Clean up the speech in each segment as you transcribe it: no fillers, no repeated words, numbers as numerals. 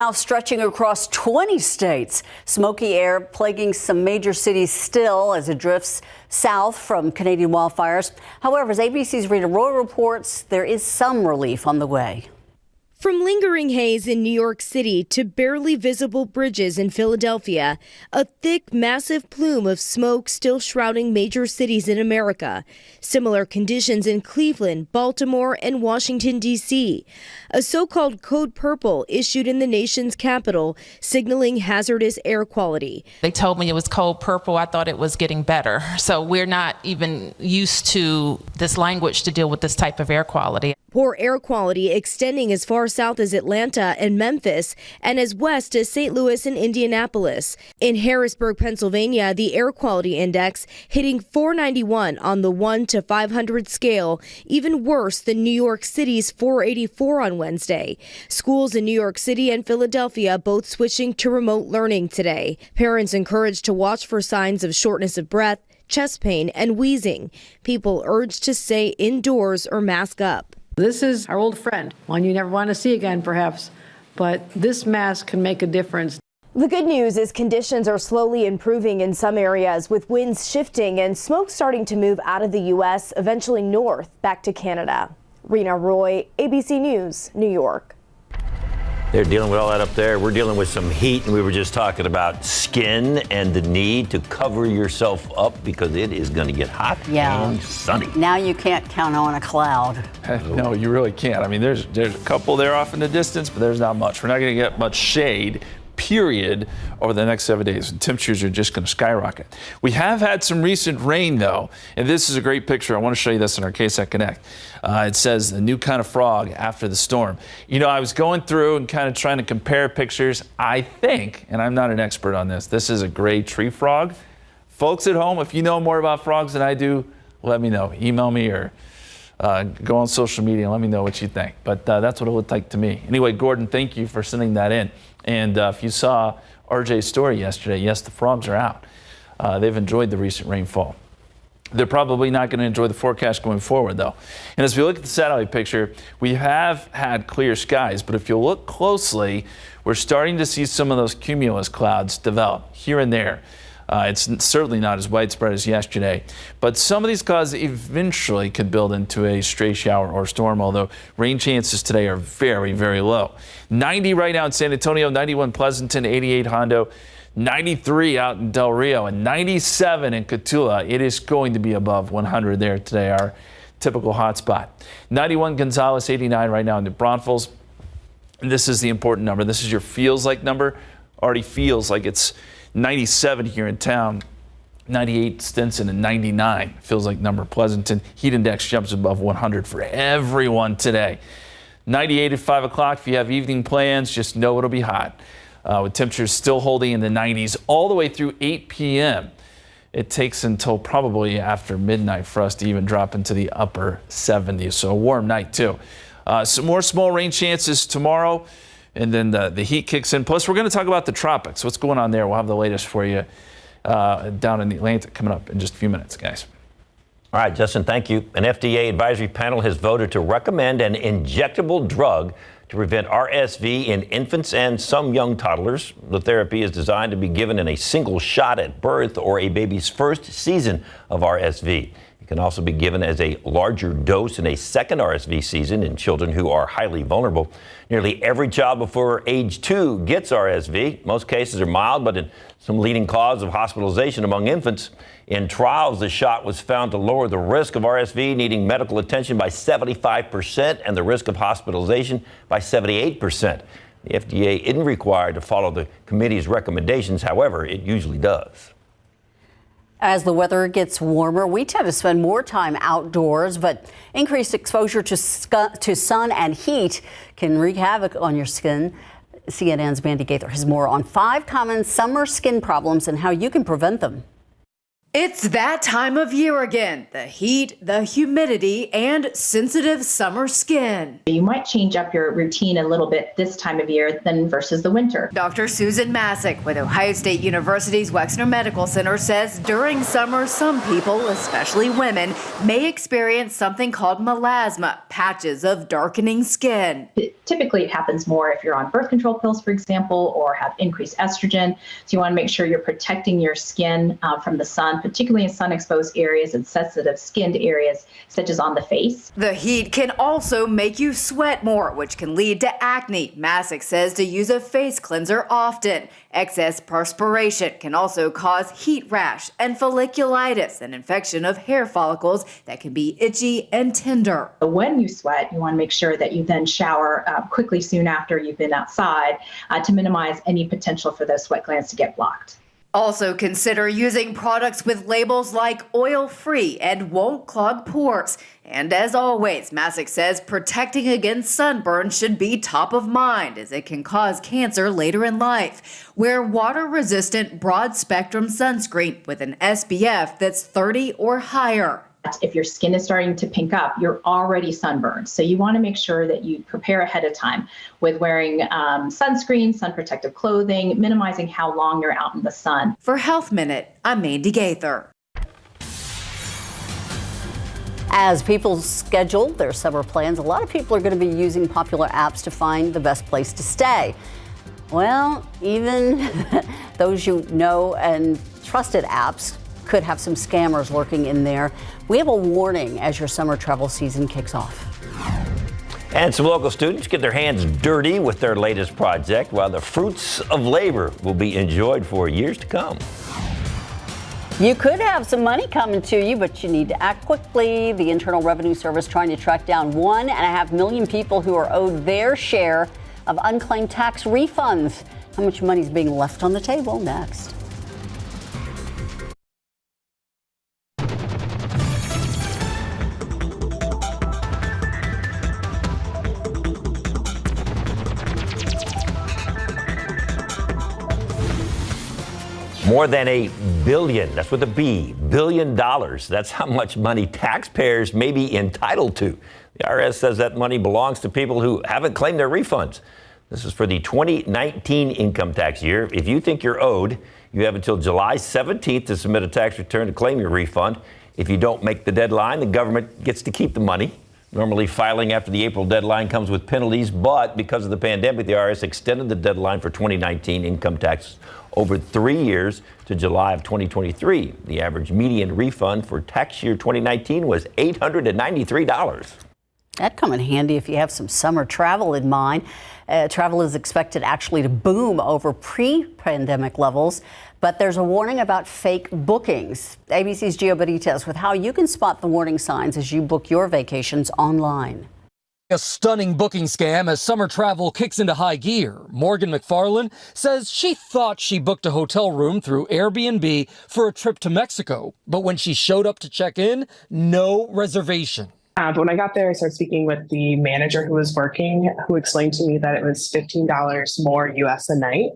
Now stretching across 20 states, smoky air plaguing some major cities still as it drifts south from Canadian wildfires. However, as ABC's Rita Roy reports, there is some relief on the way. From lingering haze in New York City to barely visible bridges in Philadelphia, a thick, massive plume of smoke still shrouding major cities in America. Similar conditions in Cleveland, Baltimore, and Washington, D.C. A so-called Code Purple issued in the nation's capital, signaling hazardous air quality. They told me it was Code Purple. I thought it was getting better. So we're not even used to this language to deal with this type of air quality. Poor air quality extending as far south as Atlanta and Memphis and as west as St. Louis and Indianapolis. In Harrisburg, Pennsylvania, the air quality index hitting 491 on the 1 to 500 scale, even worse than New York City's 484 on Wednesday. Schools in New York City and Philadelphia both switching to remote learning today. Parents encouraged to watch for signs of shortness of breath, chest pain, and wheezing. People urged to stay indoors or mask up. This is our old friend, one you never want to see again, perhaps, but this mask can make a difference. The good news is conditions are slowly improving in some areas, with winds shifting and smoke starting to move out of the U.S., eventually north, back to Canada. Rita Roy, ABC News, New York. They're dealing with all that up there. We're dealing with some heat, and we were just talking about skin and the need to cover yourself up because it is going to get hot and sunny. Now you can't count on a cloud. No, you really can't. I mean, there's a couple there off in the distance, but there's not much. We're not going to get much shade, period, over the next 7 days. And temperatures are just going to skyrocket. We have had some recent rain, though, and this is a great picture. I want to show you this in our KSAT Connect. It says the new kind of frog after the storm. You know, I was going through and kind of trying to compare pictures. I think, and I'm not an expert on this is a gray tree frog. Folks at home, if you know more about frogs than I do, let me know. Email me or go on social media and let me know what you think. But that's what it looked like to me. Anyway, Gordon, thank you for sending that in. And if you saw RJ's story yesterday, yes, the frogs are out. They've enjoyed the recent rainfall. They're probably not going to enjoy the forecast going forward, though. And as we look at the satellite picture, we have had clear skies, but if you look closely, we're starting to see some of those cumulus clouds develop here and there. It's certainly not as widespread as yesterday, but some of these clouds eventually could build into a stray shower or storm, although rain chances today are very, very low. 90 right now in San Antonio, 91 Pleasanton, 88 Hondo, 93 out in Del Rio, and 97 in Cotulla. It is going to be above 100 there today, our typical hot spot. 91 Gonzales, 89 right now in New Braunfels. And this is the important number. This is your feels like number. Already feels like it's 97 here in town, 98 Stinson, and 99 feels like number Pleasanton. Heat index jumps above 100 for everyone today. 98 at 5 o'clock. If you have evening plans, just know it'll be hot. With temperatures still holding in the 90s all the way through 8 p.m. It takes until probably after midnight for us to even drop into the upper 70s. So a warm night, too. Some more small rain chances tomorrow, and then the heat kicks in. Plus, we're going to talk about the tropics. What's going on there? We'll have the latest for you down in the Atlantic coming up in just a few minutes, guys. All right, Justin, thank you. An FDA advisory panel has voted to recommend an injectable drug to prevent RSV in infants and some young toddlers. The therapy is designed to be given in a single shot at birth or a baby's first season of RSV. It can also be given as a larger dose in a second RSV season in children who are highly vulnerable. Nearly every child before age 2 gets RSV. Most cases are mild, but in some leading cause of hospitalization among infants. In trials, the shot was found to lower the risk of RSV needing medical attention by 75% and the risk of hospitalization by 78%. The FDA isn't required to follow the committee's recommendations. However, it usually does. As the weather gets warmer, we tend to spend more time outdoors, but increased exposure to sun and heat can wreak havoc on your skin. CNN's Mandy Gaither has more on 5 common summer skin problems and how you can prevent them. It's that time of year again. The heat, the humidity, and sensitive summer skin. You might change up your routine a little bit this time of year than versus the winter. Dr. Susan Masick with Ohio State University's Wexner Medical Center says during summer, some people, especially women, may experience something called melasma, patches of darkening skin. Typically, it happens more if you're on birth control pills, for example, or have increased estrogen. So you want to make sure you're protecting your skin from the sun, particularly in sun-exposed areas and sensitive skinned areas, such as on the face. The heat can also make you sweat more, which can lead to acne. Masick says to use a face cleanser often. Excess perspiration can also cause heat rash and folliculitis, an infection of hair follicles that can be itchy and tender. When you sweat, you want to make sure that you then shower quickly soon after you've been outside to minimize any potential for those sweat glands to get blocked. Also consider using products with labels like oil-free and won't clog pores. And as always, Masick says protecting against sunburn should be top of mind as it can cause cancer later in life. Wear water-resistant broad-spectrum sunscreen with an SPF that's 30 or higher. If your skin is starting to pink up, you're already sunburned. So you want to make sure that you prepare ahead of time with wearing sunscreen, sun protective clothing, minimizing how long you're out in the sun. For Health Minute, I'm Mandy Gaither. As people schedule their summer plans, a lot of people are going to be using popular apps to find the best place to stay. Well, even those you know and trusted apps could have some scammers lurking in there. We have a warning as your summer travel season kicks off. And some local students get their hands dirty with their latest project, while the fruits of labor will be enjoyed for years to come. You could have some money coming to you, but you need to act quickly. The Internal Revenue Service trying to track down 1.5 million people who are owed their share of unclaimed tax refunds. How much money is being left on the table? Next. More than $1 billion, that's with a B, $1 billion. That's how much money taxpayers may be entitled to. The IRS says that money belongs to people who haven't claimed their refunds. This is for the 2019 income tax year. If you think you're owed, you have until July 17th to submit a tax return to claim your refund. If you don't make the deadline, the government gets to keep the money. Normally, filing after the April deadline comes with penalties, but because of the pandemic, the IRS extended the deadline for 2019 income tax over 3 years to July of 2023. The average median refund for tax year 2019 was $893. That'd come in handy if you have some summer travel in mind. Travel is expected actually to boom over pre-pandemic levels, but there's a warning about fake bookings. ABC's Gio Benitez with how you can spot the warning signs as you book your vacations online. A stunning booking scam as summer travel kicks into high gear. Morgan McFarland says she thought she booked a hotel room through Airbnb for a trip to Mexico, but when she showed up to check in, no reservation. When I got there, I started speaking with the manager who was working, who explained to me that it was $15 more US a night,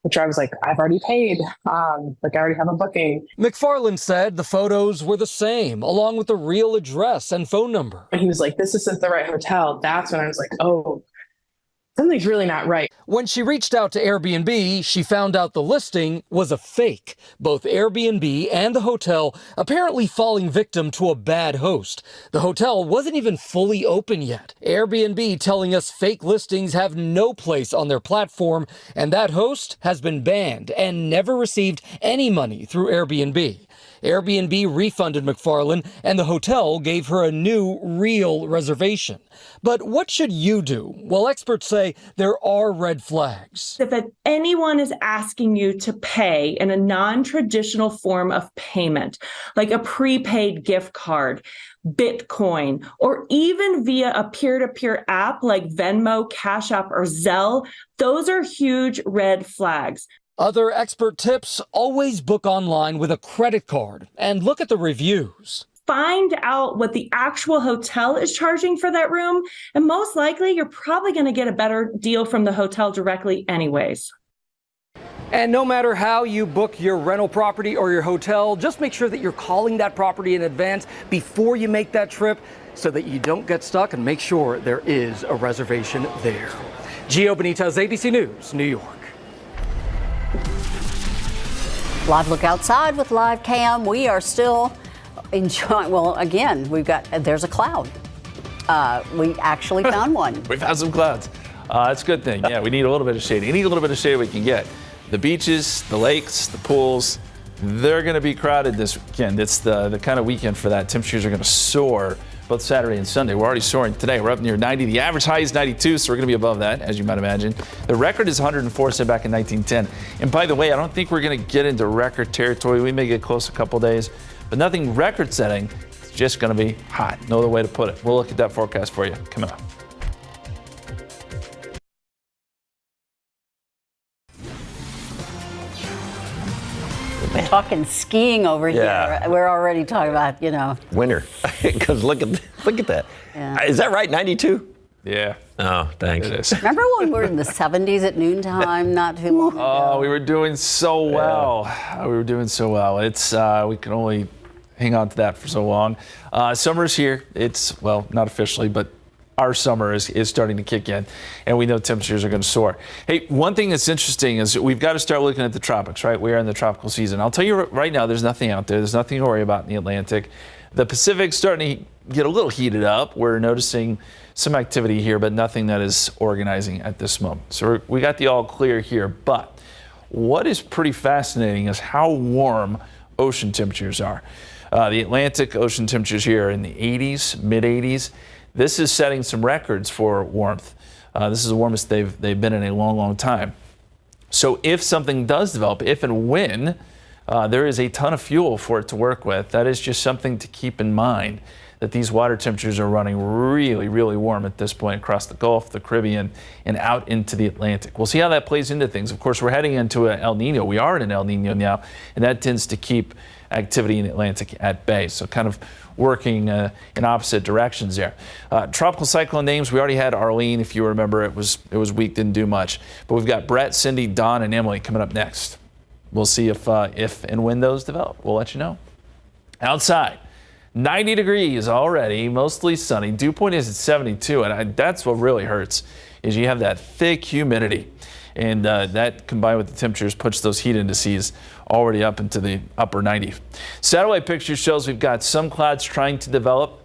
which I was like, I've already paid. I already have a booking. McFarland said the photos were the same, along with the real address and phone number. And he was like, this isn't the right hotel. That's when I was like, oh, something's really not right. When she reached out to Airbnb, she found out the listing was a fake. Both Airbnb and the hotel apparently falling victim to a bad host. The hotel wasn't even fully open yet. Airbnb telling us fake listings have no place on their platform, and that host has been banned and never received any money through Airbnb. Airbnb refunded McFarland, and the hotel gave her a new, real reservation. But what should you do? Well, experts say there are red flags. If anyone is asking you to pay in a non-traditional form of payment, like a prepaid gift card, Bitcoin, or even via a peer-to-peer app like Venmo, Cash App, or Zelle, those are huge red flags. Other expert tips: always book online with a credit card and look at the reviews. Find out what the actual hotel is charging for that room, and most likely you're probably going to get a better deal from the hotel directly anyways. And no matter how you book your rental property or your hotel, just make sure that you're calling that property in advance before you make that trip so that you don't get stuck, and make sure there is a reservation there. Gio Benitez, ABC News, New York. Live look outside with live cam. We are still enjoying, well, again, there's a cloud. We actually found one. We found some clouds. That's a good thing. Yeah, we need a little bit of shade. You need a little bit of shade we can get. The beaches, the lakes, the pools, they're going to be crowded this weekend. It's the kind of weekend for that. Temperatures are going to soar both Saturday and Sunday. We're already soaring today. We're up near 90. The average high is 92, so we're going to be above that, as you might imagine. The record is 104, set back in 1910. And by the way, I don't think we're going to get into record territory. We may get close a couple days, but nothing record-setting. It's just going to be hot. No other way to put it. We'll look at that forecast for you coming up. We're talking skiing over here. We're already talking about, Winter. Because look at that. Yeah. Is that right, 92? Yeah. Oh, thanks. It is. Remember when we were in the 70s at noontime not too long ago? Oh, we were doing so well. We were doing so well. It's we can only hang on to that for so long. Summer's here. It's, well, not officially, but our summer is starting to kick in, and we know temperatures are going to soar. Hey, one thing that's interesting is we've got to start looking at the tropics, right? We are in the tropical season. I'll tell you right now, there's nothing out there. There's nothing to worry about in the Atlantic. The Pacific's starting to get a little heated up. We're noticing some activity here, but nothing that is organizing at this moment. So we got the all clear here, but what is pretty fascinating is how warm ocean temperatures are. The Atlantic ocean temperatures here are in the 80s, mid 80s. This is setting some records for warmth. This is the warmest they've been in a long, long time. So if something does develop, if and when there is a ton of fuel for it to work with, that is just something to keep in mind, that these water temperatures are running really, really warm at this point across the Gulf, the Caribbean, and out into the Atlantic. We'll see how that plays into things. Of course, we're heading into an El Nino. We are in an El Nino now, and that tends to keep activity in the Atlantic at bay. So kind of working in opposite directions there. Tropical cyclone names, we already had Arlene. If you remember, it was weak, didn't do much. But we've got Brett, Cindy, Dawn, and Emily coming up next. We'll see if and when those develop. We'll let you know. Outside, 90 degrees already, mostly sunny. Dew point is at 72, and that's what really hurts, is you have that thick humidity. And that combined with the temperatures puts those heat indices already up into the upper 90s. Satellite picture shows we've got some clouds trying to develop,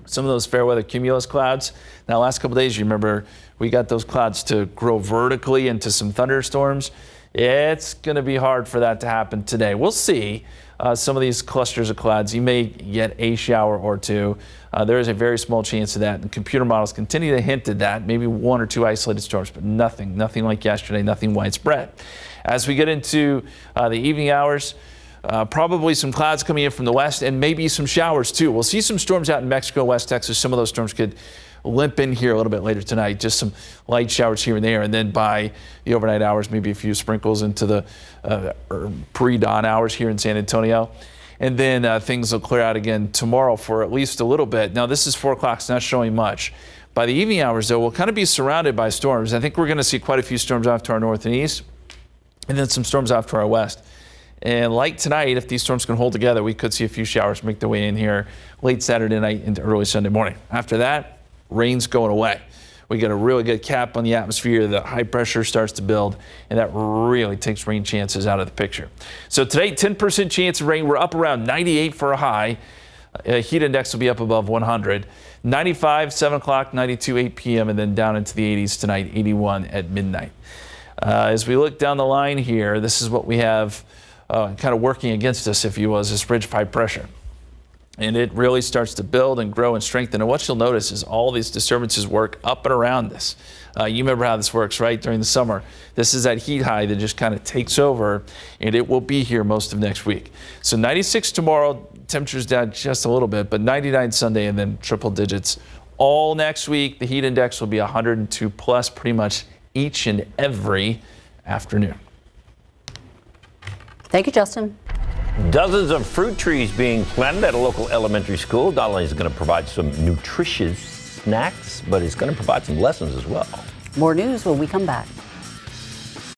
some of those fair weather cumulus clouds. Now, last couple days, you remember, we got those clouds to grow vertically into some thunderstorms. It's going to be hard for that to happen today. We'll see. Some of these clusters of clouds, you may get a shower or two. There is a very small chance of that, and computer models continue to hint at that, maybe one or two isolated storms, but nothing like yesterday, nothing widespread. As we get into the evening hours, probably some clouds coming in from the west and maybe some showers too. We'll see some storms out in Mexico, West Texas. Some of those storms could limp in here a little bit later tonight, just some light showers here and there, and then by the overnight hours, maybe a few sprinkles into the pre-dawn hours here in San Antonio. And then things will clear out again tomorrow for at least a little bit. Now, this is 4 o'clock, it's not showing much. By the evening hours, though, we'll kind of be surrounded by storms. I think we're going to see quite a few storms off to our north and east, and then some storms off to our west. And like tonight, if these storms can hold together, we could see a few showers make their way in here late Saturday night into early Sunday morning. After that, rain's going away. We get a really good cap on the atmosphere. The high pressure starts to build, and that really takes rain chances out of the picture. So today, 10% chance of rain. We're up around 98 for a high. Heat index will be up above 100. 95, 7 o'clock, 92, 8 p.m., and then down into the 80s tonight, 81 at midnight. As we look down the line here, this is what we have kind of working against us, if you will, is this ridge of high pressure. And it really starts to build and grow and strengthen. And what you'll notice is all these disturbances work up and around this. You remember how this works, right? During the summer, this is that heat high that just kind of takes over, and it will be here most of next week. So 96 tomorrow, temperatures down just a little bit, but 99 Sunday, and then triple digits all next week. The heat index will be 102 plus pretty much each and every afternoon. Thank you, Justin. Dozens of fruit trees being planted at a local elementary school. Not only is it going to provide some nutritious snacks, but it's going to provide some lessons as well. More news when we come back.